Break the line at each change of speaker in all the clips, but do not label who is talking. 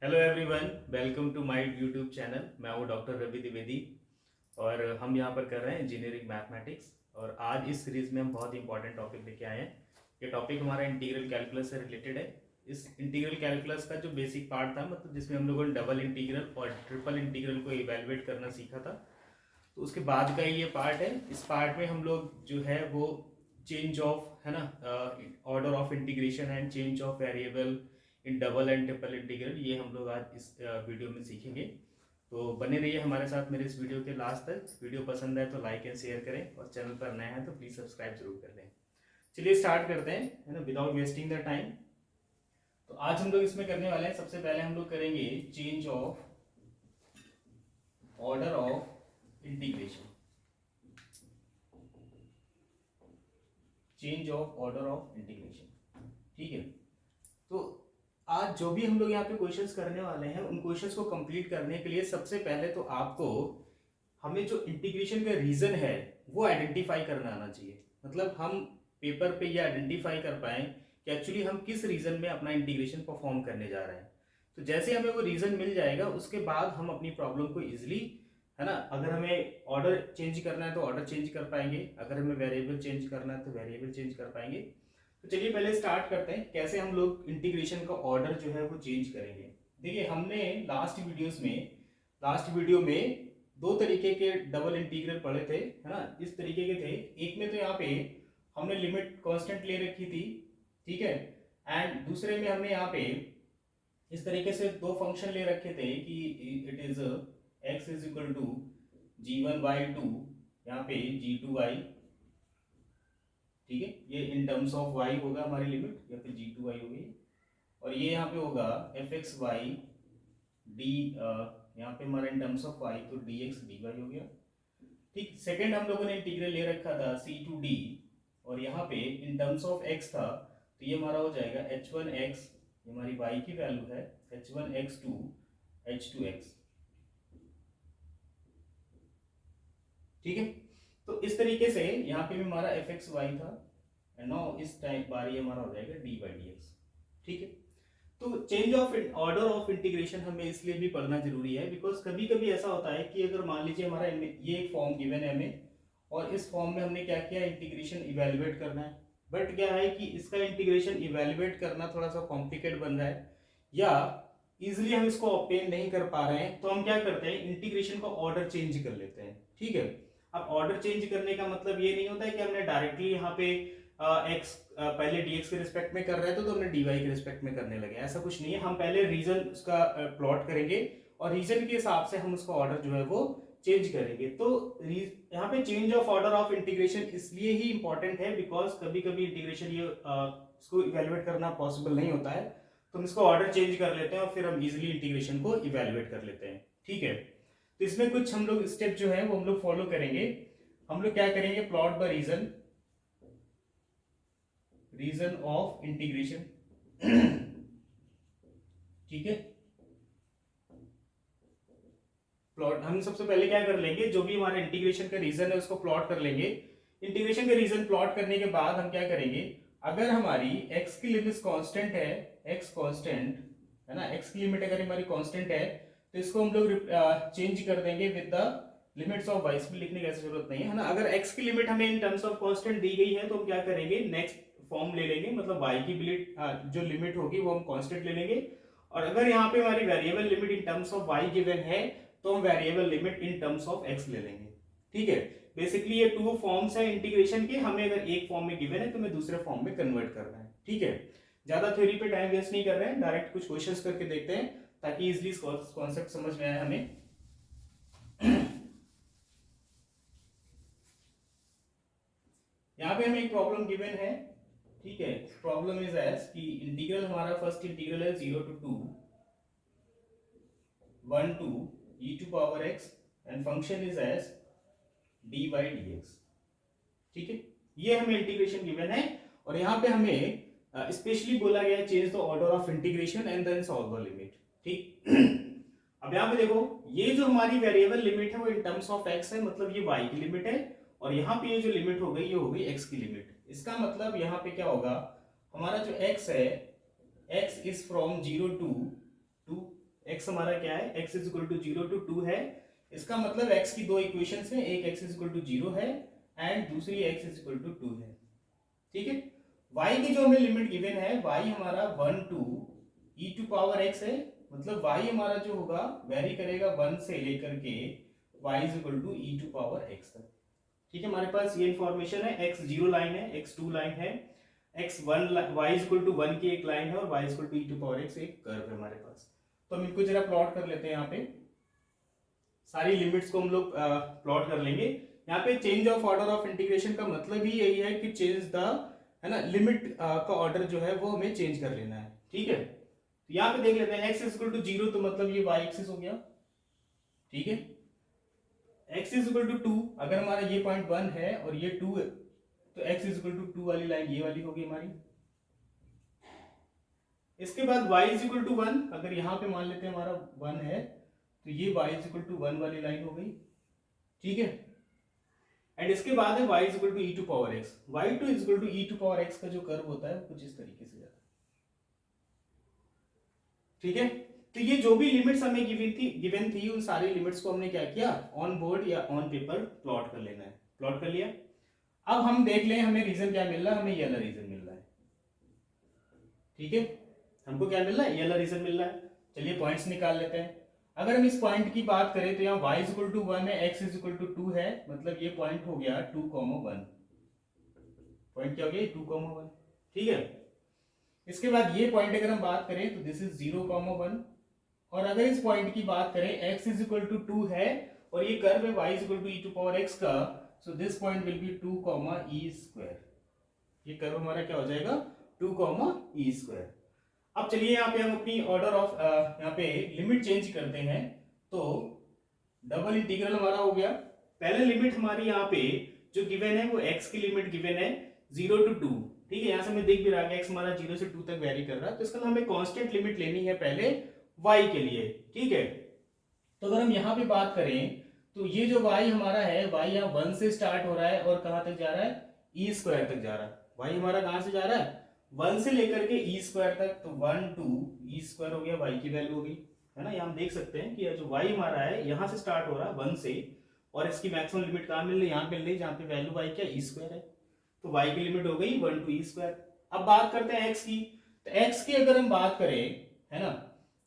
Hello everyone, welcome to my YouTube channel. मैं हूँ doctor Ravi Dwivedi और हम यहाँ पर कर रहे हैं इंजीनियरिंग मैथमेटिक्स। और आज इस सीरीज़ में हम बहुत ही इंपॉर्टेंट टॉपिक लेके आए हैं। ये टॉपिक हमारा इंटीग्रल कैलकुलस से रिलेटेड है। इस इंटीग्रल कैलकुलस का जो बेसिक पार्ट था, मतलब जिसमें हम लोगों ने डबल इंटीग्रल और ट्रिपल इंटीग्रल को इवेलुएट करना सीखा था, तो उसके बाद का ये पार्ट है। इस पार्ट में हम लोग जो है वो चेंज ऑफ, है ना, order of integration and change of variable in double and triple integral, ये हम लोग आज इस वीडियो में सीखेंगे। तो बने रहिए हमारे साथ मेरे इस वीडियो के लास्ट तक। वीडियो पसंद है तो लाइक एंड शेयर करें और चैनल पर नए हैं तो प्लीज़ सब्सक्राइब जरूर कर लें। चलिए स्टार्ट करते हैं, है ना, विदाउट वेस्टिंग द टाइम। तो आज हम लोग इसमें करने वाले हैं, सबसे पहले हम लोग करेंगे change of order of integration. Change of order of integration, ठीक है। तो आज जो भी हम लोग यहाँ पे क्वेश्चंस करने वाले हैं, उन क्वेश्चंस को कंप्लीट करने के लिए सबसे पहले तो आपको हमें जो इंटीग्रेशन का रीजन है वो आइडेंटिफाई करना आना चाहिए। मतलब हम पेपर पे ये आइडेंटिफाई कर पाए कि एक्चुअली हम किस रीजन में अपना इंटीग्रेशन परफॉर्म करने जा रहे हैं। तो जैसे हमें वो रीजन मिल जाएगा, उसके बाद हम अपनी प्रॉब्लम को इजिली, है ना, अगर हमें ऑर्डर चेंज करना है तो ऑर्डर चेंज कर पाएंगे, अगर हमें वेरिएबल चेंज करना है तो वेरिएबल चेंज कर पाएंगे। तो चलिए पहले स्टार्ट करते हैं कैसे हम लोग इंटीग्रेशन का ऑर्डर जो है वो चेंज करेंगे। देखिए, हमने लास्ट वीडियो में दो तरीके के डबल इंटीग्रल पढ़े थे, है ना। इस तरीके के थे, एक में तो यहाँ पे हमने लिमिट कांस्टेंट ले रखी थी, ठीक है। एंड दूसरे में हमने यहाँ पे इस तरीके से दो फंक्शन ले रखे थे कि it is x is equal to g1/2, यहाँ पे g2y, ठीक है। ये इन टर्म्स ऑफ y होगा हमारी लिमिट, या फिर g2y होगी। और ये यहाँ पे होगा fxy d, यहाँ पे हमारा इन टर्म्स ऑफ y तो dx dy हो गया, ठीक। सेकंड हम लोगों ने इंटीग्रल ले रखा था c टू d, और यहाँ पे इन टर्म्स ऑफ x था, तो ये हमारा हो जाएगा h1x, ये हमारी y की वैल्यू है, h1x टू h2x, ठीक है। तो इस तरीके से यहाँ पे भी हमारा fxy था, एंड नाउ इस टाइम बार ये हमारा हो जाएगा dy/dx, ठीक है। तो change of order of integration हमें इसलिए भी पढ़ना जरूरी है बिकॉज कभी कभी ऐसा होता है कि अगर मान लीजिए हमारा ये एक फॉर्म गिवन है हमें, और इस फॉर्म में हमने क्या किया, इंटीग्रेशन इवेलुएट करना है, बट क्या है कि इसका इंटीग्रेशन इवेलुएट करना थोड़ा सा कॉम्प्लिकेट बन रहा है, या इजिली हम इसको ऑब्टेन नहीं कर पा रहे हैं, तो हम क्या करते हैं, इंटीग्रेशन का ऑर्डर चेंज कर लेते हैं, ठीक है। अब ऑर्डर चेंज करने का मतलब ये नहीं होता है कि हमने डायरेक्टली यहाँ पे एक्स पहले dx के रिस्पेक्ट में कर रहे थे तो हमने dy के रिस्पेक्ट में करने लगे, ऐसा कुछ नहीं है। हम पहले रीजन उसका प्लॉट करेंगे और रीजन के हिसाब से हम उसका ऑर्डर जो है वो चेंज करेंगे। तो यहाँ पे change of order of integration इसलिए ही इंपॉर्टेंट है बिकॉज कभी कभी इंटीग्रेशन ये इसको इवेलुएट करना पॉसिबल नहीं होता है, तो हम इसको ऑर्डर चेंज कर लेते हैं और फिर हम इजिली इंटीग्रेशन को इवेलुएट कर लेते हैं, ठीक है। तो इसमें कुछ हम लोग स्टेप जो है वो हम लोग फॉलो करेंगे। हम लोग क्या करेंगे, plot the region of integration, ठीक है। प्लॉट हम सबसे पहले क्या कर लेंगे, जो भी हमारा इंटीग्रेशन का रीजन है उसको प्लॉट कर लेंगे। इंटीग्रेशन का रीजन प्लॉट करने के बाद हम क्या करेंगे, अगर हमारी x की लिमिट कांस्टेंट है, x कांस्टेंट है ना, x की लिमिट अगर हमारी कांस्टेंट है तो इसको हम लोग चेंज कर देंगे with the limits of y। इसमें लिखने की ऐसी जरूरत नहीं है ना। अगर x की लिमिट हमें इन टर्म्स ऑफ कांस्टेंट दी गई है तो हम क्या करेंगे, नेक्स्ट फॉर्म ले लेंगे, मतलब y की जो लिमिट होगी वो हम कांस्टेंट ले लेंगे। और अगर यहाँ पे हमारी variable limit in terms of y given है तो हम variable limit in terms of x ले लेंगे, ठीक है। बेसिकली ये टू फॉर्म्स है इंटीग्रेशन के, हमें अगर एक फॉर्म में गिवन है तो हमें दूसरे फॉर्म में कन्वर्ट करना है, ठीक है। ज्यादा थ्योरी पे टाइम वेस्ट नहीं कर रहे हैं, डायरेक्ट कुछ क्वेश्चंस करके देखते हैं ताकि इजिली कॉन्सेप्ट समझ में आए हमें। यहाँ पे हमें एक प्रॉब्लम गिवन है, ठीक है। प्रॉब्लम इज एज कि इंटीग्रल हमारा फर्स्ट इंटीग्रल है 0 to 2 1 to e to power x and function is as dy/dx, ठीक है। ये हमें इंटीग्रेशन गिवन है और यहाँ पे हमें स्पेशली बोला गया है change the order of integration and then solve the limit, ठीक। अब यहाँ पे देखो, ये जो हमारी वेरिएबल लिमिट है वो इन टर्म्स ऑफ x है, मतलब ये y की लिमिट है, और यहाँ पे ये जो लिमिट हो गई ये हो गई x की लिमिट। इसका मतलब यहाँ पे क्या होगा, हमारा जो x है, x is from 0 to x हमारा क्या है, x is equal to 0 to 2 है। इसका मतलब x की दो इक्वेशंस हैं, एक x इज इक्वल टू 0 है एंड दूसरी x इज इक्वल टू 2 है। ठीक है, y की जो हमें लिमिट गिवन है, y हमारा 1 to e to power x है, मतलब y हमारा जो होगा वेरी करेगा 1 से लेकर के y is equal to e to power x तक। ठीक है, हमारे पास ये इंफॉर्मेशन है, x 0 लाइन है, x 2 लाइन है, x1 y is equal to 1 की एक लाइन है और y is equal to e to power x एक कर्व है हमारे पास। तो हम इनको जरा प्लॉट कर लेते हैं, यहाँ पे सारी लिमिट्स को हम लोग प्लॉट कर लेंगे। यहाँ पे change of order of integration का मतलब ही यही है कि चेंज द, है ना, लिमिट का ऑर्डर जो है वो हमें चेंज कर लेना है। ठीक है, तो यहाँ पे देख लेते हैं x इज इक्वल टू 0, तो मतलब ये y एक्सिस हो गया। ठीक है, x इज इक्वल टू 2, अगर हमारा ये पॉइंट 1 है और ये 2 है, तो x इज इक्वल टू 2 वाली लाइन ये वाली होगी हमारी। इसके बाद y इज इक्वल टू 1, अगर यहाँ पे मान लेते हैं हमारा 1 है, तो ये y इज इक्वल टू 1 वाली लाइन हो गई। ठीक है, एंड इसके बाद है y is equal to e to power x। y2 is equal to e to power x का जो कर्व होता है कुछ इस तरीके से जाता है। ठीक है, तो ये जो भी लिमिट्स हमें गिवन थी उन सारी लिमिट्स को हमने क्या किया, ऑन बोर्ड या ऑन पेपर प्लॉट कर लेना है। प्लॉट कर लिया। अब हम देख लें हमें रीजन क्या मिल रहा है, हमें ये वाला रीजन मिल रहा है। ठीक है, हमको क्या मिल रहा है, ये वाला रीजन मिल रहा है। चलिए पॉइंट्स निकाल लेते हैं। अगर हम इस पॉइंट की बात करें तो यहाँ y इज इक्वल टू 1 है, x इज इक्वल टू 2 है, मतलब ये पॉइंट हो गया 2,1। पॉइंट क्या हो गया, 2,1। ठीक है, इसके बाद ये पॉइंट अगर हम बात करें तो दिस इज 0,1, और अगर इस पॉइंट की बात करें x इज इक्वल टू 2 है और ये कर्व है y is equal to e to power x का, so this point will be 2,e²। ये कर्व हमारा क्या हो जाएगा, 2,e²। अब चलिए यहाँ पे हम अपनी ऑर्डर ऑफ यहाँ पे लिमिट चेंज करते हैं। तो डबल इंटीग्रल हमारा हो गया। पहले लिमिट हमारी यहाँ पे जो गिवन है वो x की लिमिट गिवन है 0 to 2। ठीक है, यहाँ से हमें दिख भी रहा है x हमारा 0 से 2 तक वेरी कर रहा है, तो इसका हमें कांस्टेंट लिमिट लेनी है पहले y के लिए। ठीक है, तो अगर हम यहाँ पे बात करें तो ये जो y हमारा है, y यहाँ 1 से स्टार्ट हो रहा है और कहाँ तक जा रहा है, e² तक जा रहा है। y हमारा कहाँ से जा रहा है, 1 से लेकर के e² तक, तो 1 to e² हो गया, y की वैल्यू हो गई, है ना। यहाँ हम देख सकते हैं कि जो y हमारा है यहाँ से स्टार्ट हो रहा है 1 से, और इसकी मैक्सिमम लिमिट कहाँ मिल रही है, यहाँ मिल रही है जहाँ पे वैल्यू y क्या e² है, तो y की लिमिट हो गई 1 to e²। अब बात करते हैं x की, तो x की अगर हम बात करें, है ना,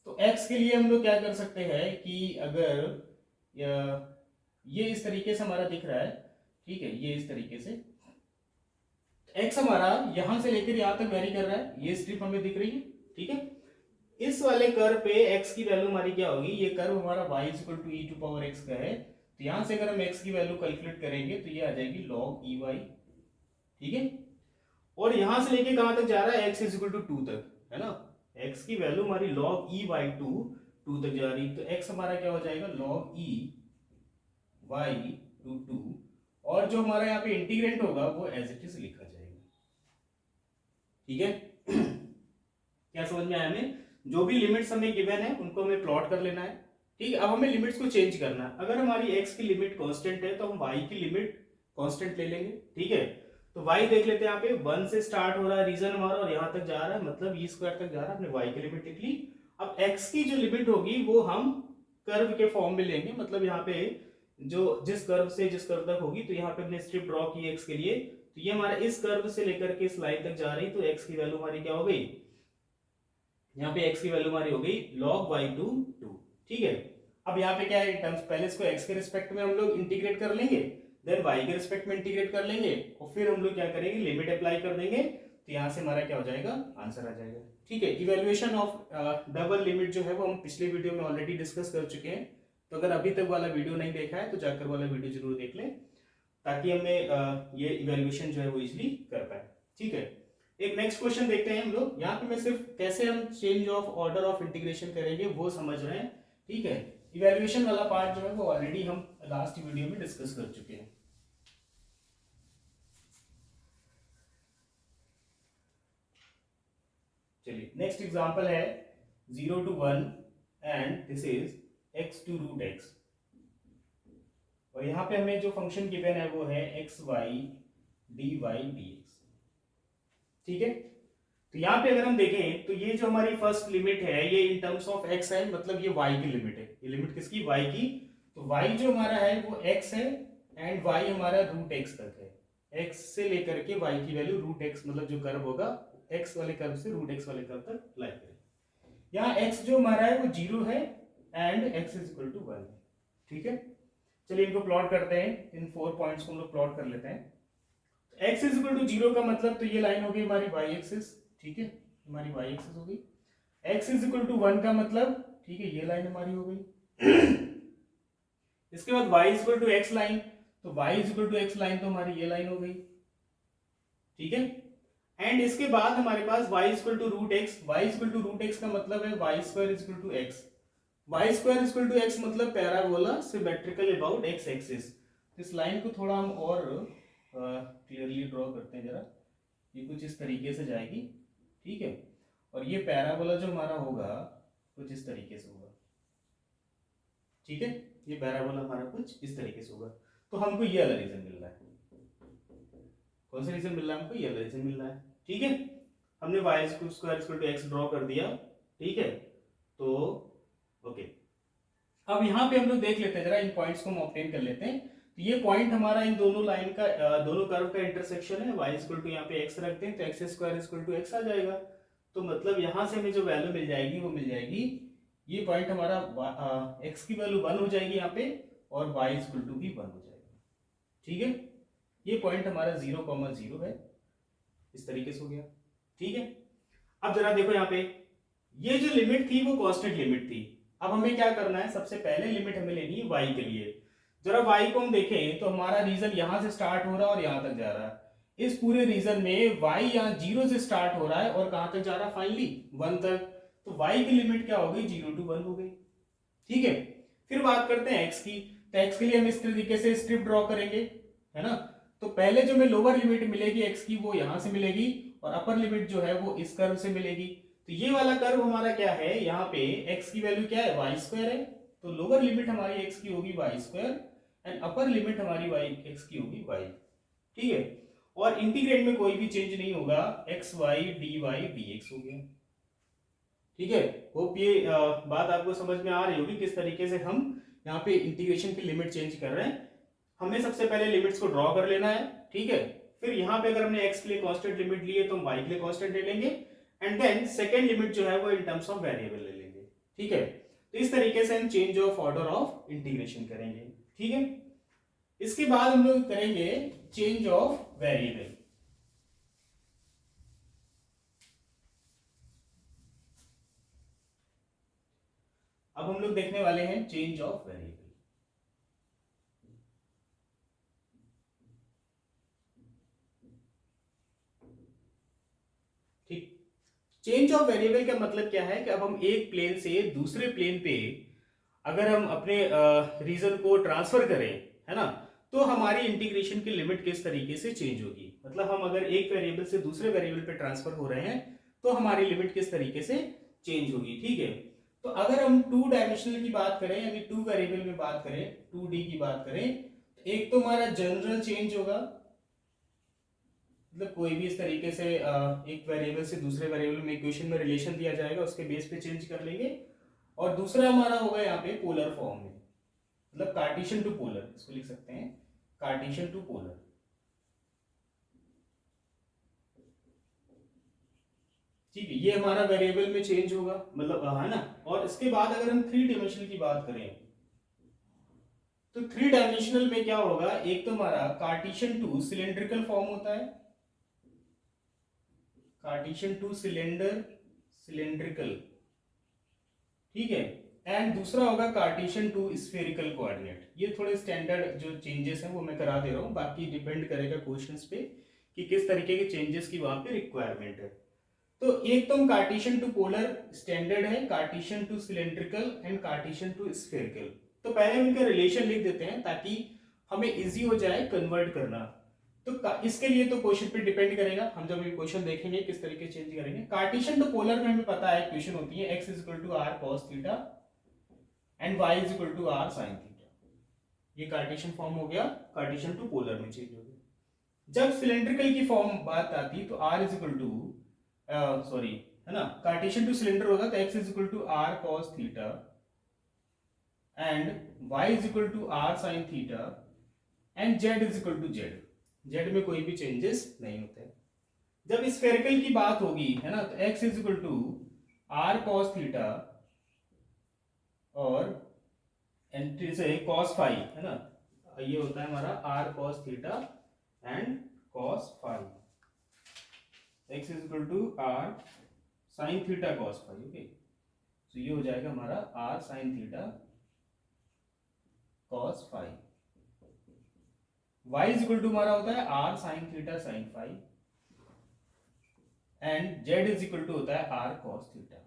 तो x के लिए हम लोग क्या कर सकते हैं कि अगर ये इस तरीके से हमारा दिख रहा है, ठीक है, ये इस तरीके से x हमारा यहां से लेकर यहां तक वेरी कर रहा है, ये स्ट्रिप हमें दिख रही है। ठीक है, इस वाले कर्व पे x की वैल्यू हमारी क्या होगी, ये कर्व हमारा y is equal to e to power x का है, तो यहां से अगर हम x की वैल्यू कैलकुलेट करेंगे तो ये आ जाएगी log e y। ठीक है, और यहां से लेके कहां तक जा रहा है, x इज इक्वल टू 2 तक, है ना, x की वैल्यू हमारी log e y 2 तक जा रही, तो x हमारा क्या हो जाएगा log e y टू 2, और जो हमारा यहाँ पे इंटीग्रेंट होगा वो एज इट इज लिखा जाएगा। ठीक है, क्या समझ में आया हमें, जो भी लिमिट्स हमें गिवन है उनको हमें प्लॉट कर लेना है। ठीक है, अब हमें लिमिट्स को चेंज करना है। अगर हमारी x की लिमिट कांस्टेंट है तो हम y की लिमिट कांस्टेंट ले लेंगे। ठीक है, तो y देख लेते हैं, यहाँ पे 1 से स्टार्ट हो रहा है रीजन हमारा और यहाँ तक जा रहा है, मतलब e² तक जा रहा है, हमने y की लिमिट लिख ली। अब x की जो लिमिट होगी वो हम कर्व के फॉर्म में लेंगे, मतलब यहाँ पे जो जिस कर्व से जिस कर्व तक होगी, तो यहाँ पे हमने स्ट्रिप ड्रॉ की x के लिए, तो ये हमारा इस कर्व से लेकर के इस लाइन तक जा रही, तो x की वैल्यू हमारी क्या हो गई, यहाँ पे x की वैल्यू हमारी हो गई log y टू 2। ठीक है, अब यहाँ पे क्या है, टर्म्स पहले इसको x के रिस्पेक्ट में हम लोग इंटीग्रेट कर लेंगे, देन y के रिस्पेक्ट में इंटीग्रेट कर लेंगे, और फिर हम लोग क्या करेंगे, लिमिट अप्लाई कर देंगे, तो यहाँ से हमारा क्या हो जाएगा, आंसर आ जाएगा। ठीक है, इवेल्युएशन ऑफ डबल लिमिट जो है वो हम पिछले वीडियो में ऑलरेडी डिस्कस कर चुके हैं, तो अगर अभी तक वाला वीडियो नहीं देखा है तो जाकर वाला वीडियो जरूर देख लें, ताकि हमें ये इवेल्युएशन जो है वो इजिली कर पाए। ठीक है, एक नेक्स्ट क्वेश्चन देखते हैं हम लोग। यहाँ पे मैं सिर्फ कैसे हम change of order of integration करेंगे वो समझ रहे हैं। ठीक है, इवेल्युएशन वाला पार्ट जो है वो ऑलरेडी हम लास्ट वीडियो में डिस्कस कर चुके हैं। चलिए नेक्स्ट एग्जांपल है 0 to 1 and this is x to root x, और यहाँ पे हमें जो फंक्शन गिवन है वो है xy dy dx। ठीक है, तो यहाँ पे अगर हम देखें तो ये जो हमारी फर्स्ट लिमिट है ये इन टर्म्स ऑफ x है, मतलब ये y की लिमिट है। ये लिमिट किसकी? y की। तो y जो हमारा है वो x है एंड y हमारा रूट x तक है। x से लेकर के y की वैल्यू रूट x, मतलब जो कर्व होगा x वाले कर्व से रूट x वाले कर्व तक लाई करें। यहाँ x जो हमारा है वो 0 है and x is equal to 1। ठीक है, चलिए इनको प्लॉट करते हैं। इन 4 पॉइंट्स को हम लोग प्लॉट कर लेते हैं। x इज इक्वल टू 0 का मतलब तो ये लाइन हो गई हमारी y एक्सिस। ठीक है, हमारी y एक्सिस हो गई। x इज इक्वल टू 1 का मतलब, ठीक है, ये लाइन हमारी हो गई। इसके बाद y is equal to x line, तो y is equal to x line तो हमारी ये लाइन हो गई। ठीक है, एंड इसके बाद हमारे पास y is equal to root x। y is equal to root x का मतलब है y square is equal to x। y square is equal to x मतलब parabola symmetrical about x axis. इस लाइन को थोड़ा हम और क्लियरली ड्रॉ करते हैं जरा। ये कुछ इस तरीके से जाएगी। ठीक है, और ये पैराबोला जो हमारा होगा कुछ इस तरीके से होगा। ठीक है, ये पैराबोला हमारा कुछ इस तरीके से होगा। तो हमको ये वाला रीजन मिल रहा है। कौन सा रीजन मिल रहा है हमको? ये वाला रीजन मिल रहा है। ठीक है, हमने y square equal to x draw कर दिया। ठीक है, तो ओके, अब यहाँ पे हम लोग देख लेते हैं जरा, इन पॉइंट्स को हम ऑब्टेन कर लेते हैं। तो ये पॉइंट हमारा इन दोनों लाइन का दोनों कर्व का इंटरसेक्शन है। y इक्वल टू यहाँ पे x रखते हैं तो x square equal to x आ जाएगा। तो मतलब यहाँ से हमें जो वैल्यू मिल जाएगी वो मिल जाएगी, ये पॉइंट हमारा x की वैल्यू 1 हो जाएगी यहाँ पे और y इक्वल टू भी 1 हो जाएगा। ठीक है, ये पॉइंट हमारा 0,0 है, इस तरीके से हो गया। ठीक है, अब जरा देखो यहाँ पे ये जो लिमिट थी वो कांस्टेंट लिमिट थी। अब हमें क्या करना है, सबसे पहले लिमिट हमें लेनी है y के लिए। जरा y को हम देखें तो हमारा रीजन यहां से स्टार्ट हो रहा है और यहां तक जा रहा है। इस पूरे रीजन में y यहाँ 0 से स्टार्ट हो रहा है और कहां तक जा रहा है? फाइनली 1 तक। तो y की लिमिट क्या हो गई? 0 to 1 हो गई। ठीक है, फिर बात करते हैं x की। तो x के लिए हम इस तरीके से स्ट्रिप ड्रॉ करेंगे, है ना। तो पहले जो हमें लोअर लिमिट मिलेगी x की वो यहां से मिलेगी और अपर लिमिट जो है वो इस कर्व से मिलेगी। तो ये वाला कर्व हमारा क्या है? यहाँ पे x की वैल्यू क्या है? y स्क्वायर है। तो लोअर लिमिट हमारी x की होगी y square and upper limit हमारी x की होगी y। ठीक है, और इंटीग्रेट में कोई भी चेंज नहीं होगा, xy dy dx हो गया। ठीक है, होप ये बात आपको समझ में आ रही होगी किस तरीके से हम यहाँ पे इंटीग्रेशन की लिमिट चेंज कर रहे हैं। हमें सबसे पहले लिमिट्स को ड्रॉ कर लेना है। ठीक है, फिर यहाँ पे अगर हमने x के लिए कांस्टेंट लिमिट ली है तो हम y के लिए कांस्टेंट ले लेंगे एंड देन सेकेंड लिमिट जो है वो इन टर्म्स ऑफ वेरिएबल ले लेंगे। ठीक है, तो इस तरीके से हम change of order of integration करेंगे। ठीक है, इसके बाद हम लोग करेंगे चेंज ऑफ वेरिएबल। अब हम लोग देखने वाले हैं चेंज ऑफ वेरिएबल। ठीक, चेंज ऑफ वेरिएबल का मतलब क्या है कि अब हम एक प्लेन से दूसरे प्लेन पे अगर हम अपने रीजन को ट्रांसफर करें, है ना, तो हमारी इंटीग्रेशन की लिमिट किस तरीके से चेंज होगी। मतलब हम अगर एक वेरिएबल से दूसरे वेरिएबल पे ट्रांसफर हो रहे हैं तो हमारी लिमिट किस तरीके से चेंज होगी। ठीक है, तो अगर हम 2 डायमेंशनल की बात करें यानी 2 वेरिएबल में बात करें, 2D की बात करें, तो एक तो हमारा जनरल चेंज होगा, मतलब कोई भी इस तरीके से एक वेरिएबल से दूसरे वेरिएबल में इक्वेशन में रिलेशन दिया जाएगा उसके बेस पे चेंज कर लेंगे। और दूसरा हमारा होगा यहाँ पे पोलर फॉर्म में, मतलब कार्टेशियन टू पोलर, इसको लिख सकते हैं कार्टेशियन टू पोलर। ठीक है, ये हमारा वेरिएबल में चेंज होगा, मतलब है ना। और इसके बाद अगर हम 3 डायमेंशनल की बात करें तो 3 डायमेंशनल में क्या होगा, एक तो हमारा कार्टेशियन टू सिलेंड्रिकल फॉर्म होता है, कार्टेशियन टू सिलेंड्रिकल। ठीक है, एंड दूसरा होगा कार्टेशियन टू स्फेरिकल कोऑर्डिनेट। ये थोड़े स्टैंडर्ड जो चेंजेस हैं वो मैं करा दे रहा हूं, बाकी डिपेंड करेगा क्वेश्चंस पे कि किस तरीके के चेंजेस की वहां पे रिक्वायरमेंट है। तो एक तो कार्टेशियन टू पोलर स्टैंडर्ड है, Cartesian to cylindrical and Cartesian to spherical. तो पहले हम इनका रिलेशन लिख देते हैं ताकि हमें इजी हो जाए कन्वर्ट करना। तो इसके लिए तो क्वेश्चन पे डिपेंड करेगा, हम जब ये क्वेश्चन देखेंगे किस तरीके चेंज करेंगे। कार्टेशियन टू पोलर में हमें पता है इक्वेशन होती है x is equal to r cos theta and y is equal to r sin theta. ये कार्टेशियन फॉर्म हो गया, कार्टेशियन टू पोलर में चेंज हो गया। जब सिलेंड्रिकल की फॉर्म बात आती तो r is equal to sorry है ना, कार्टेशियन टू सिलेंडर होगा तो x is equal to r cos theta and y is equal to r sine theta and z is equal to z। z में कोई भी चेंजेस नहीं होते। जब स्फेरिकल की बात होगी है ना, तो x is equal to r cos theta और एंट्री से कॉस फाई है ना, ये होता है हमारा r cos theta and cos phi. x is equal to r sine theta cos phi. Okay, तो ये हो जाएगा हमारा r sine theta cos phi. y is equal to हमारा होता है r sine theta sine phi and z is equal to होता है आर कॉस थीटा।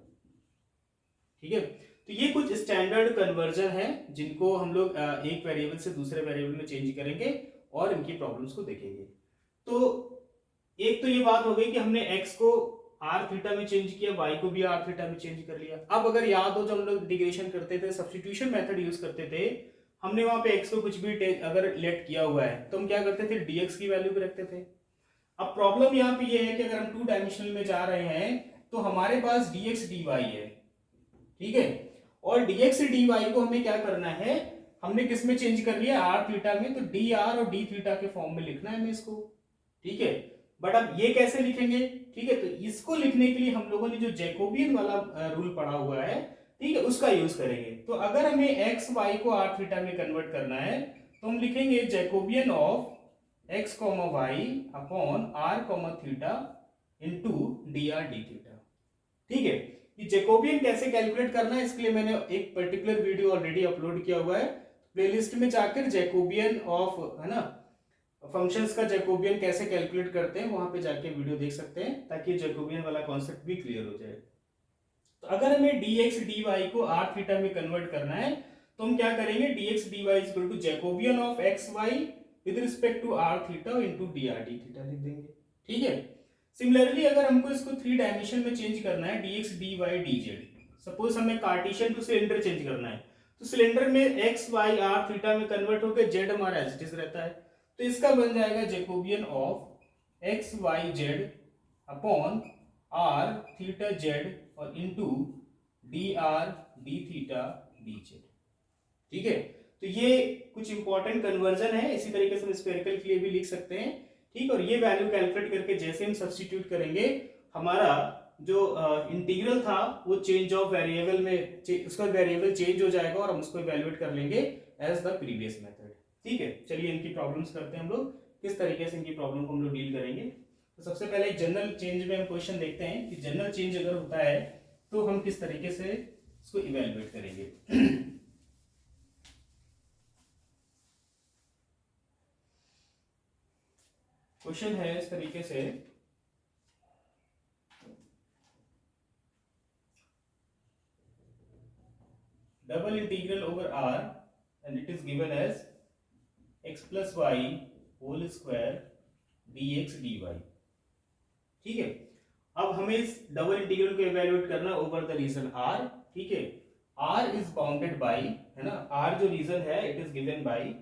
ठीक है, तो ये कुछ स्टैंडर्ड कन्वर्जन है जिनको हम लोग एक वेरिएबल से दूसरे वेरिएबल में चेंज करेंगे और इनकी प्रॉब्लम्स को देखेंगे। तो एक तो ये बात हो गई कि हमने x को r थीटा में चेंज किया, y को भी r थीटा में चेंज कर लिया। अब अगर याद हो जब हम लोग इंटीग्रेशन करते थे, सब्स्टिट्यूशन मेथड यूज करते थे, हमने वहां पे x को कुछ भी अगर लेट किया हुआ है तो हम क्या करते थे, dx की वैल्यू भी रखते थे। अब प्रॉब्लम यहाँ पे ये है कि अगर हम 2 डायमेंशनल में जा रहे हैं तो हमारे पास dx dy है, ठीक है, और dx dy को हमें क्या करना है, हमने किस में चेंज कर लिया, r थीटा में, तो dr और d थीटा के फॉर्म में लिखना है हमें इसको। ठीक है, बट अब ये कैसे लिखेंगे, ठीक है, तो इसको लिखने के लिए हम लोगों ने जो जैकोबियन वाला रूल पढ़ा हुआ है, ठीक है, उसका यूज करेंगे। तो अगर हमें x y को r थीटा में कन्वर्ट करना है तो हम लिखेंगे Jacobian of x comma y upon r comma theta into dr d theta. ठीक है, ये जैकोबियन कैसे कैलकुलेट करना है इसके लिए मैंने एक पर्टिकुलर वीडियो ऑलरेडी अपलोड किया हुआ है, प्लेलिस्ट में जाकर जैकोबियन ऑफ है ना फंक्शंस का जैकोबियन कैसे कैलकुलेट करते हैं वहां पे जाके वीडियो देख सकते हैं, ताकि जैकोबियन वाला कॉन्सेप्ट भी क्लियर हो जाए। तो अगर हमें dx dy को r थीटा में कन्वर्ट करना है तो हम क्या करेंगे, dx dy is equal to Jacobian of x y with respect to r theta into dr d theta लिख देंगे। ठीक है, सिमिलरली अगर हमको इसको 3 डायमेंशन में चेंज करना है, dx dy dz, सपोज हमें कार्टेशियन टू सिलेंडर चेंज करना है, तो सिलेंडर में x y r थीटा में कन्वर्ट होकर z हमारा एज इट इज रहता है, तो इसका बन जाएगा jacobian of x y z upon r theta z और into d r d theta d z. ठीक है, तो ये कुछ इंपॉर्टेंट कन्वर्जन है, इसी तरीके से हम स्फेरिकल के लिए भी लिख सकते हैं। ठीक, और ये वैल्यू कैलकुलेट करके जैसे हम सब्स्टिट्यूट करेंगे, हमारा जो इंटीग्रल था वो चेंज ऑफ वेरिएबल में उसका वेरिएबल चेंज हो जाएगा और हम उसको इवैल्यूएट कर लेंगे एज द प्रीवियस मेथड। ठीक है, चलिए इनकी प्रॉब्लम्स करते हैं हम लोग, किस तरीके से इनकी प्रॉब्लम को हम लोग डील करेंगे। तो सबसे पहले एक जनरल चेंज में हम क्वेश्चन देखते हैं कि जनरल चेंज अगर होता है तो हम किस तरीके से इसको इवैल्यूएट करेंगे। क्वेश्चन है इस तरीके से, double integral over r and it is given as x plus y whole square dx dy। ठीक है, अब हमें इस डबल इंटीग्रल को इवैल्यूएट करना ओवर द रीजन r। ठीक है, r इज बाउंडेड बाय है ना, r जो रीजन है it is given by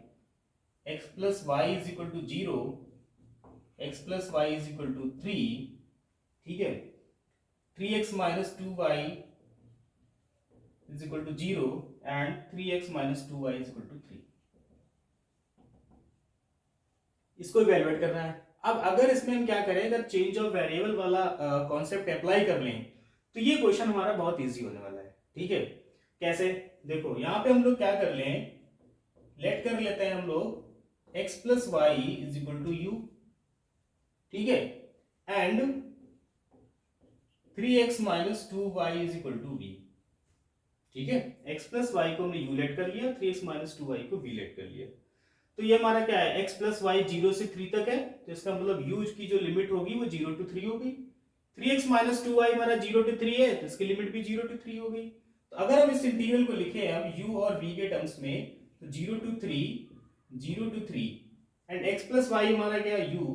x plus y is equal to 0, x plus y is equal to 3। ठीक है, 3x minus 2y is equal to 0 and 3x minus 2y is equal to 3। इसको evaluate करना है। अब अगर इसमें हम क्या करें, अगर चेंज ऑफ वेरिएबल वाला कॉन्सेप्ट अप्लाई कर लें तो ये क्वेश्चन हमारा बहुत इजी होने वाला है। ठीक है, कैसे, देखो यहाँ पे हम लोग क्या कर लें, लेट कर लेते हैं हम लोग x plus y is equal to u. ठीक है, and 3x minus 2y is equal to v। ठीक है, x प्लस वाई को हमने u लेट कर लिया, 3x माइनस 2y को v लेट कर लिया। तो ये हमारा क्या है, x प्लस वाई 0 से 3 तक है, तो इसका मतलब u की जो लिमिट होगी वो 0 to 3 होगी। 3x माइनस 2y हमारा 0 to 3 है, तो इसकी लिमिट भी 0 to 3 होगी। तो अगर हम इस इंटीग्रल को लिखें हम u और v के टर्म्स में, तो 0 to 3 and x plus y हमारा क्या है u,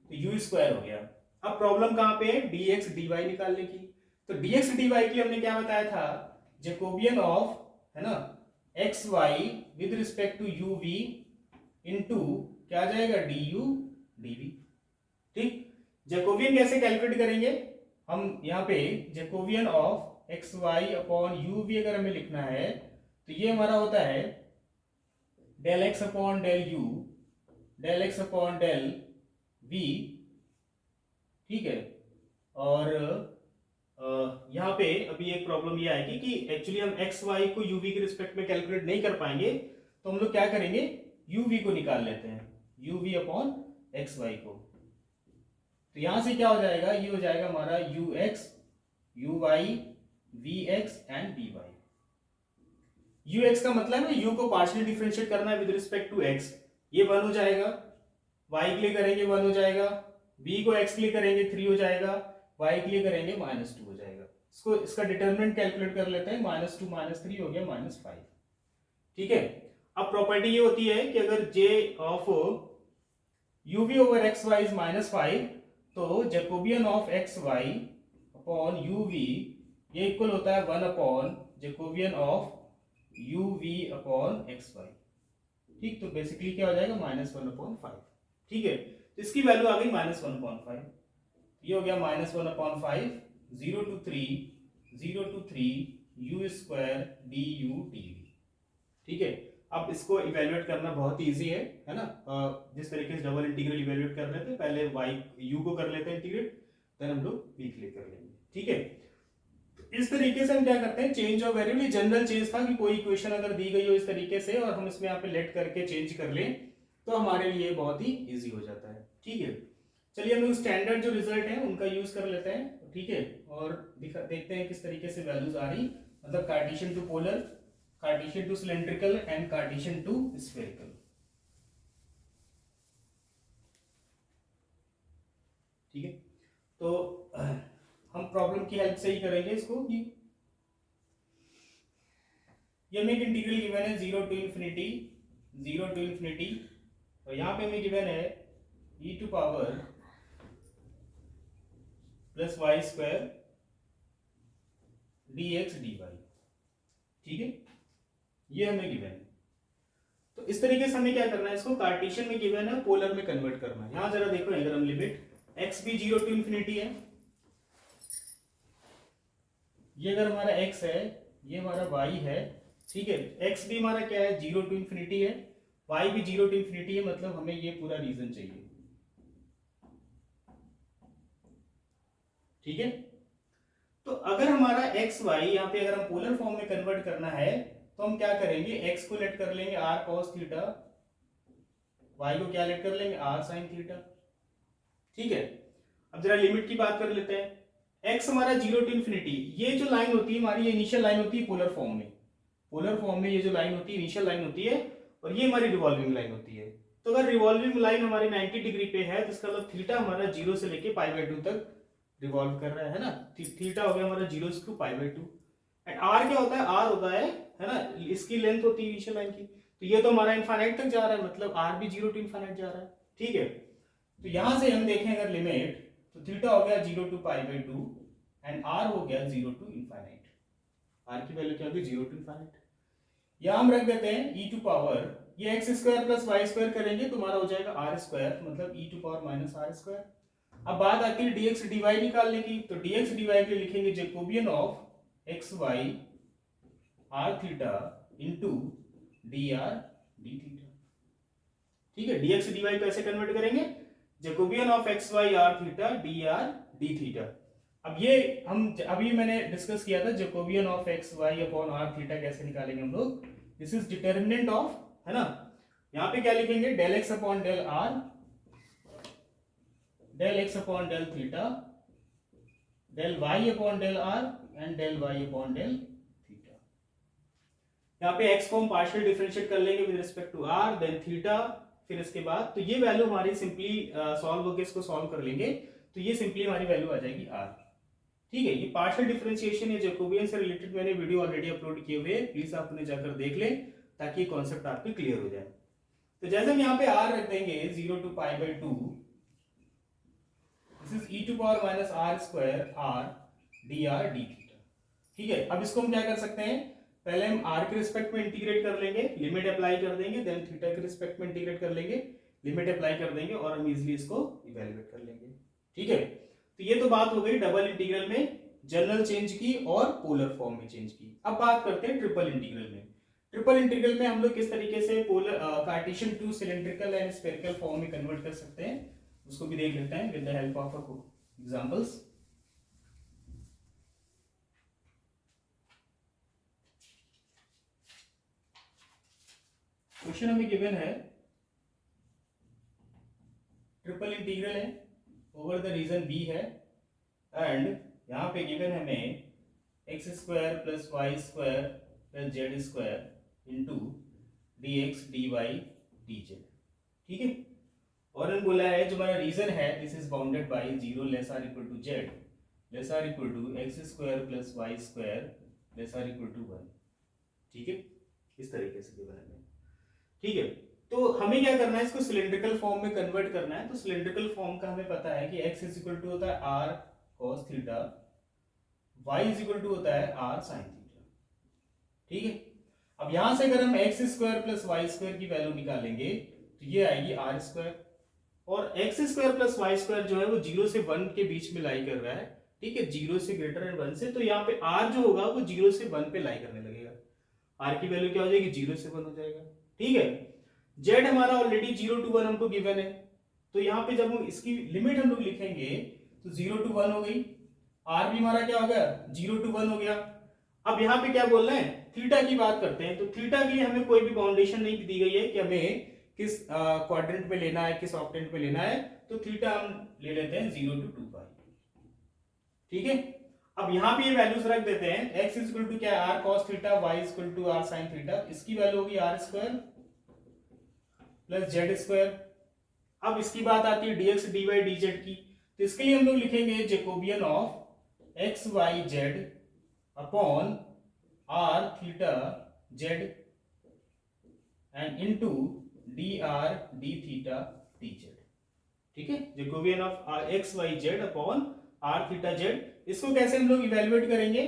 तो u स्क्वायर हो गया। अब प्रॉब्लम कहाँ पे है, dx dy निकालने की। तो dx dy के लिए हमने क्या बताया था, जैकोबियन ऑफ है ना x y with respect to u v into क्या आ जाएगा डी यू डी वी। ठीक, जैकोबियन कैसे कैलकुलेट करेंगे, हम यहाँ पे Jacobian of x y upon u v अगर हमें लिखना है तो ये हमारा होता है del x upon del u del x upon del v, ठीक है। और यहाँ पे अभी एक प्रॉब्लम ये आएगी कि एक्चुअली हम एक्स वाई को यू वी के रिस्पेक्ट में कैलकुलेट नहीं कर पाएंगे, तो हम लोग क्या करेंगे, यू वी को निकाल लेते हैं, u v upon x y को। तो यहां से क्या हो जाएगा, ये हो जाएगा हमारा u x u y v x and v y. U x का मतलब है यू को पार्शियली डिफरेंशिएट करना है विद रिस्पेक्ट टू एक्स, ये 1 हो जाएगा, वाई के लिए करेंगे 1 हो जाएगा, वी को एक्स के लिए करेंगे 3 हो जाएगा, वाई के लिए करेंगे -2 हो जाएगा। इसको इसका डिटरमिनेंट कैलकुलेट कर लेते हैं, -2 -3 हो गया -5, ठीक है। अब प्रॉपर्टी ये होती है कि अगर j of u v over x y is -5 तो Jacobian of x y upon u v ये इक्वल होता है 1 upon Jacobian of u v upon x y, ठीक। तो बेसिकली क्या हो जाएगा -1/5, ठीक है। तो इसकी वैल्यू आ गई -1/5, ये हो गया -1/5 0 to 3 u square D U T V, ठीक है। अब इसको इवेल्युएट करना बहुत इजी है ना। जिस तरीके से डबल इंटीग्रल इवेल्युएट कर रहे थे, पहले वाई यू को कर लेते हैं इंटीग्रेट, देन हम लोग वी के लिए कर लेंगे, ठीक है। इस तरीके से हम क्या करते हैं, change of variable, general change था कि कोई इक्वेशन अगर दी गई हो इस तरीके से और हम इसमें यहाँ पे लेट करके चेंज कर लें तो हमारे लिए बहुत ही इजी हो जाता है, ठीक है। चलिए हम लोग स्टैंडर्ड जो रिजल्ट है उनका यूज कर लेते हैं, ठीक है, और देखते हैं किस तरीके से वैल्यूज आ रही, मतलब Cartesian to polar, Cartesian to cylindrical and Cartesian to spherical, ठीक है। तो हम प्रॉब्लम की हेल्प से ही करेंगे इसको कि ये हमें एक इंटीग्रल गिवन है 0 to infinity, और यहाँ पे हमें गिवन है e to power plus y square dx dy, ठीक है, ये हमें गिवन है। तो इस तरीके से हमें क्या करना है, इसको कार्टेशियन में गिवन है पोलर में कन्वर्ट करना है। यहां जरा देखो, अगर हम लिमिट x भी 0 to infinity है, ये अगर हमारा x है, ये हमारा y है, ठीक है। x भी हमारा क्या है 0 to infinity है, y भी 0 to infinity है, मतलब हमें ये पूरा रीजन चाहिए, ठीक है। तो अगर हमारा x y यहाँ पे अगर हम पोलर फॉर्म में कन्वर्ट करना है तो हम क्या करेंगे, x को लेट कर लेंगे r cos थीटा, y को क्या लेट कर लेंगे r sin थीटा, ठीक है। अब जरा लिमिट की बात कर लेते हैं, x हमारा 0 to infinity, ये जो लाइन होती है हमारी, ये इनिशियल लाइन होती है पोलर फॉर्म में, पोलर फॉर्म में ये जो लाइन होती है इनिशियल लाइन होती है, और ये हमारी रिवॉल्विंग लाइन होती है। तो अगर रिवॉल्विंग लाइन हमारी 90 डिग्री पे है तो इसका मतलब थीटा हमारा 0 से लेके π/2 तक रिवॉल्व कर रहा है ना। थीटा हो गया हमारा 0 to π/2, एंड r क्या होता है, r होता है ना, इसकी लेंथ होती है इनिशियल लाइन की, तो ये तो हमारा इनफाइनाइट तक जा रहा है, मतलब r भी 0 to इनफाइनाइट जा रहा है, ठीक है। तो यहां से हम देखें अगर लिमिट, तो थीटा हो गया 0 to π/2 एंड r हो गया 0 to इनफाइनाइट, r की वैल्यू क्या होगी 0 to इनफाइनाइट। यहां हम रख देते हैं e टू पावर, ये x square plus y square करेंगे तो हमारा हो जाएगा r स्क्वायर, मतलब e to power minus r square. अब बात आती है dx dy निकालने की, तो dx dy के लिए लिखेंगे Jacobian of x y r theta into dr d theta, ठीक है। dx dy को ऐसे कन्वर्ट करेंगे, Jacobian of x y r theta dr d theta. अब ये हम अभी मैंने डिस्कस किया था Jacobian of x y upon r theta कैसे निकालेंगे हम लोग, दिस इज डिटर्मिनेंट ऑफ, है ना। यहाँ पे क्या लिखेंगे, del x upon del r, del x upon del theta, del y upon del r and del y upon del theta. यहाँ पे x को हम पार्शियल डिफरेंशिएट कर लेंगे with respect to r, then theta, फिर इसके बाद तो ये वैल्यू हमारी सिंपली सॉल्व होकर इसको सॉल्व कर लेंगे, तो ये सिंपली हमारी वैल्यू आ जाएगी r, ठीक है। ये पार्शियल डिफरेंशिएशन या जैकोबियन से रिलेटेड मैंने वीडियो ऑलरेडी अपलोड किए हुए, प्लीज आप उन्हें जाकर देख लें ताकि कॉन्सेप्ट आपके क्लियर हो जाए। तो जैसे हम यहाँ पे r रख देंगे 0 to π/2, this is e to power minus r square r dr d theta, ठीक है। अब इसको हम क्या कर सकते हैं, पहले हम r के रिस्पेक्ट में इंटीग्रेट कर लेंगे, लिमिट अप्लाई कर देंगे, देन थीटा के रिस्पेक्ट में इंटीग्रेट कर लेंगे, लिमिट अप्लाई कर देंगे, और हम इजीली इसको इवैल्यूएट कर लेंगे, ठीक है। तो ये तो बात हो गई डबल इंटीग्रल में जनरल चेंज की और पोलर फॉर्म में चेंज की। अब बात करते हैं ट्रिपल इंटीग्रल में। ट्रिपल इंटीग्रल में हम लोग किस तरीके से polar Cartesian to cylindrical and spherical form में कन्वर्ट कर सकते हैं, उसको भी देख लेते हैं with the help of examples. Question हमें गिवन है, ट्रिपल इंटीग्रल है, ओवर द रीजन बी है, एंड यहाँ पे गिवन है हमें x square plus y square plus z square into d x d y d z. ठीक है, और हम बोला है जो हमारा रीजन है this is bounded by 0 less or equal to z less or equal to x square plus y square less or equal to 1। ठीक है, इस तरीके से गिवन है। ठीक है, तो हमें क्या करना है, इसको सिलेंड्रिकल फॉर्म में कन्वर्ट करना है। तो सिलेंड्रिकल फॉर्म का हमें पता है कि x इज इक्वल टू होता है r cos थीटा, y इज इक्वल टू होता है r sin थीटा। ठीक है, अब यहां से अगर हम x square plus y square की वैल्यू निकालेंगे तो ये आएगी r स्क्वायर, और x square plus y square जो है वो 0 से 1 के बीच में लाई कर रहा है। ठीक है, 0 से ग्रेटर एंड 1 से, तो यहाँ पे r जो होगा वो 0 से 1 पे लाई करने लगेगा। r की वैल्यू क्या हो जाएगी, 0 से 1 हो जाएगा। ठीक है, z हमारा ऑलरेडी 0 to 1 हमको गिवन है, तो यहाँ पे जब हम इसकी लिमिट हम लोग लिखेंगे तो 0 to 1 हो गई, r भी हमारा क्या हो गया 0 to 1 हो गया। अब यहाँ पे क्या बोल रहे हैं, थीटा की बात करते हैं। तो थीटा के लिए हमें कोई भी बाउंडेशन नहीं दी गई है कि हमें किस क्वाड्रेंट में लेना है, किस ऑक्टेंट में लेना है। तो थीटा हम ले लेते हैं 0 to 2 पाई। ठीक है, अब यहाँ पे ये वैल्यूज रख देते हैं, x इज इक्वल टू क्या है r cos थीटा, y is equal to r sin theta, इसकी वैल्यू होगी r square plus z square. अब इसकी बात आती है dx dy dz की, तो इसके लिए हम लोग लिखेंगे Jacobian of x y z upon r theta z and into dr d theta dz। ठीक है, Jacobian of x y z upon r theta z। इसको कैसे हम लोग इवेल्युएट करेंगे,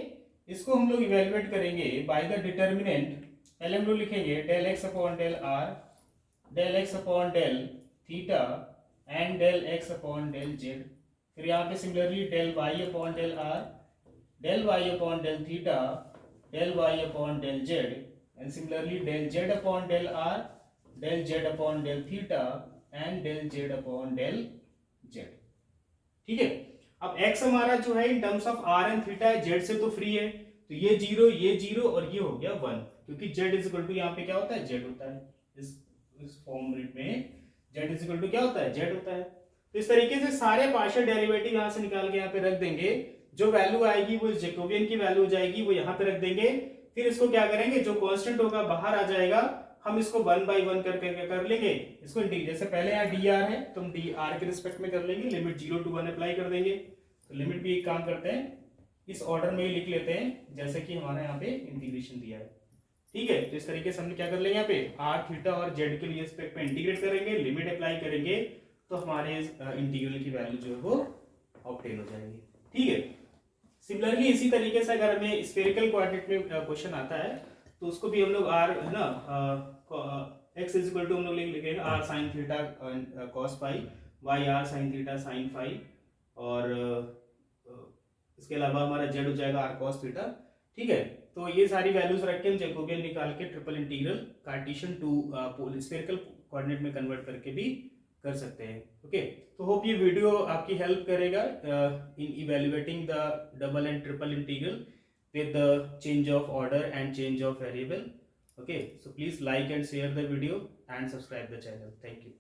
इसको हम लोग इवेल्युएट करेंगे बाय द डिटर्मिनेंट। पहले हम लोग लिखेंगे del x upon del r, del x upon del theta and del x upon del z. फिर यहाँ पे similarly del y upon del r, del y upon del theta, del y upon del z, and similarly del z upon del r, del z upon del theta and del z upon del z. ठीक है, अब x हमारा जो है in terms of r and theta है, z से तो free है, तो ये 0 ये 0 और ये हो गया 1, क्योंकि z इज इक्वल टू यहाँ पे क्या होता है z होता है। इस फॉर्म में z इज इक्वल टू क्या होता है z होता है। तो इस तरीके से सारे पार्शियल डेरिवेटिव यहाँ से निकाल के यहाँ पे रख देंगे, जो वैल्यू आएगी वो जैकोबियन की वैल्यू हो जाएगी, वो यहाँ पे रख देंगे। फिर इसको क्या करेंगे, जो कांस्टेंट होगा बाहर आ जाएगा, हम इसको 1 by 1 करके कर लेंगे इसको इंटीग्रेट। जैसे पहले यहाँ dr है तो हम dr के रिस्पेक्ट में कर लेंगे, लिमिट 0 to 1 अप्लाई कर देंगे। तो लिमिट भी एक काम करते हैं, इस ऑर्डर में ही लिख लेते हैं जैसे कि हमारा यहाँ पे इंटीग्रेशन दिया है। ठीक है, तो इस तरीके से हमने क्या कर लेंगे, यहाँ पे r थीटा और z के लिए रिस्पेक्ट में इंटीग्रेट करेंगे, लिमिट अप्लाई करेंगे, तो हमारे इंटीग्रल की वैल्यू जो है वो ऑब्टेन हो जाएगी। ठीक है, सिमिलरली इसी तरीके से अगर हमें स्फेरिकल क्वाड्रेंट में क्वेश्चन आता है तो उसको भी हम लोग r है ना x इज इक्वल टू हम लोग लिखेंगे r sin theta cos phi, y r sin theta sin phi, और इसके अलावा हमारा z हो जाएगा r cos थीटा। ठीक है, तो ये सारी वैल्यूज रख के हम जैकोबियन निकाल के triple integral Cartesian to spherical coordinate में कन्वर्ट करके भी कर सकते हैं। ओके, तो होप ये वीडियो आपकी हेल्प करेगा in evaluating the double and triple integral with the change of order and change of variable. Okay, so please like and share the video and subscribe the channel. Thank you.